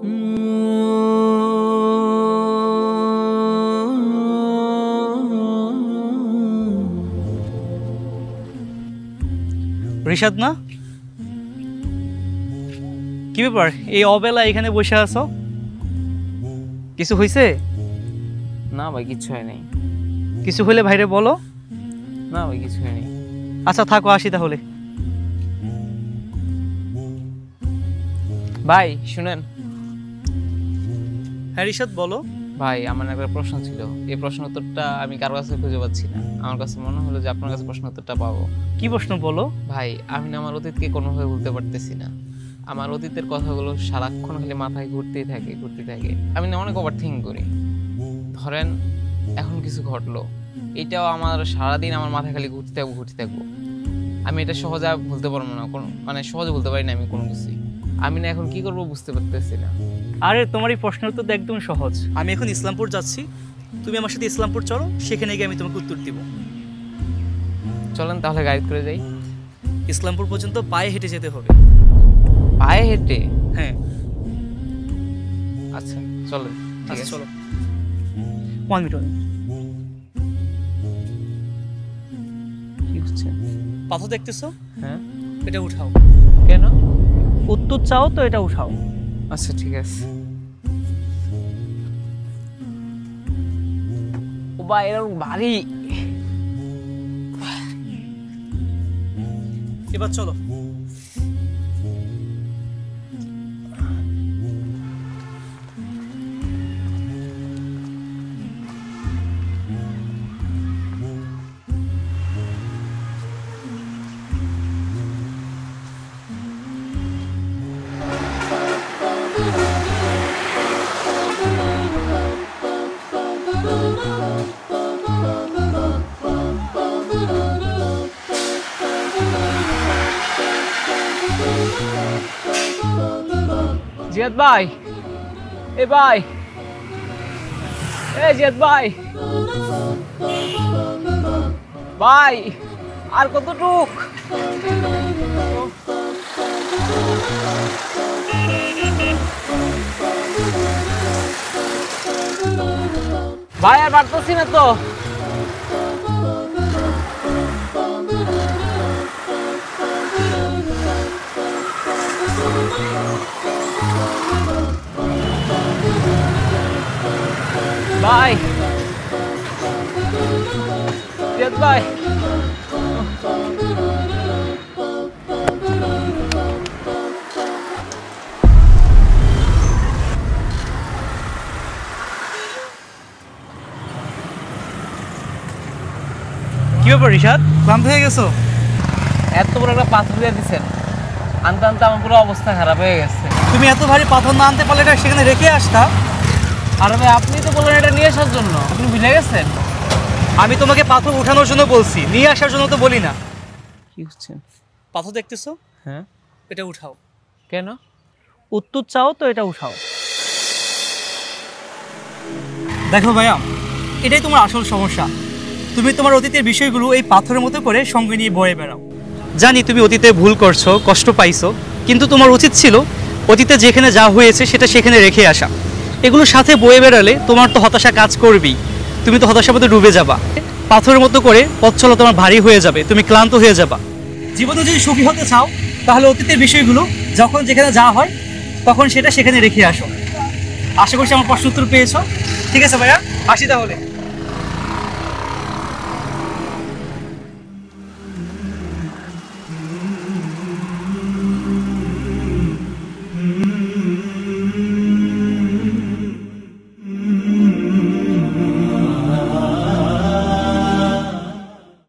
রিশাদ না, কি ব্যাপার এই অবেলা এখানে বসে আছো? কিছু হয়েছে? না ভাই কিছু হয় নাই। কিছু হলে ভাইরে বলো। না ভাই কিছু হয়নি। আচ্ছা থাকো, আসি তাহলে। ভাই শুনেন। হ্যাঁ রিশাদ বলো। ভাই আমার একটা প্রশ্ন ছিল, এই প্রশ্ন উত্তরটা আমি কারো কাছে খুঁজে পাচ্ছি না। আমার কাছে মনে হলো যে আপনার কাছে প্রশ্ন উত্তরটা পাবো। কি প্রশ্ন বলো? ভাই আমি না আমার অতীতকে কোনোভাবে ভুলতে পারতেছি না। আমার অতীতের কথাগুলো সারাক্ষণ খালি মাথায় ঘুরতেই থাকে। আমি না অনেক ওভার থিঙ্ক করি। ধরেন এখন কিছু ঘটলো, এটাও আমার সারাদিন আমার মাথায় খালি ঘুরতে থাকবো। আমি এটা সহজে ভুলতে পারবো না, মানে সহজে ভুলতে পারি না আমি কোনো কিছুই। আমি না এখন কি করবো বুঝতে পারতেছি না। আরে তোমার এই প্রশ্নের উত্তর তো একদম সহজ। আমি এখন ইসলামপুর যাচ্ছি, তুমি আমার সাথে ইসলামপুর চলো, সেখানে গিয়ে আমি তোমাকে উত্তর দিব। চলেন তাহলে গাইড করে যাই। ইসলামপুর পর্যন্ত পায়ে হেঁটে যেতে হবে। পায়ে হেঁটে? হ্যাঁ। আচ্ছা চলেন। আচ্ছা চলো। 1 মিনিট। কি হচ্ছে? পাথর দেখতেছো? হ্যাঁ। এটা উঠাও। কেন? উত্তর চাও তো এটা উঠাও। আচ্ছা ঠিক আছে। ও ভাই এরকম ভারী। এবার চলো। জিয়াদ ভাই, এ ভাই, এ জিয়াদ ভাই, ভাই আর কতটুক? ভাই আর পারতেছি না তো। ভাই জিয়াদ ভাই, কি ব্যাপার রিশাদ, ক্লান্ত হয়ে গেছো? এত বড় একটা পাথর দিয়ে দিচ্ছেন, আনতে আনতে আমার পুরো অবস্থা খারাপ হয়ে গেছে। তুমি এত ভারী পাথর না আনতে পারলে এটা সেখানে রেখে আসতা। আর ভাই আপনি তো বললেন এটা নিয়ে আসার জন্য, আপনি ভুলে গেছেন। আমি তোমাকে পাথর উঠানোর জন্য বলছি, নিয়ে আসার জন্য তো বলি না। কি হচ্ছে? পাথর দেখতেছো? হ্যাঁ। এটা উঠাও। কেন? উত্তর চাও তো এটা উঠাও। দেখো ভাইয়া, এটাই তোমার আসল সমস্যা। তুমি তোমার অতীতের বিষয়গুলো এই পাথরের মতো করে সঙ্গে নিয়ে বয়ে বেড়াও। জানি তুমি অতীতে ভুল করছো, কষ্ট পাইছো, কিন্তু তোমার উচিত ছিল অতীতে যেখানে যা হয়েছে সেটা সেখানে রেখে আসা। এগুলোর সাথে বয়ে বেড়ালে তোমার তো হতাশা কাজ করবেই, তুমি তো হতাশার মধ্যে ডুবে যাবা। পাথরের মতো করে পথ চলা তোমার ভারী হয়ে যাবে, তুমি ক্লান্ত হয়ে যাবা। জীবনে যদি সুখী হতে চাও তাহলে অতীতের বিষয়গুলো যখন যেখানে যা হয় তখন সেটা সেখানে রেখে আসো। আশা করছি আমার প্রশ্ন উত্তর পেয়েছো। ঠিক আছে ভাইয়া, আসি তাহলে।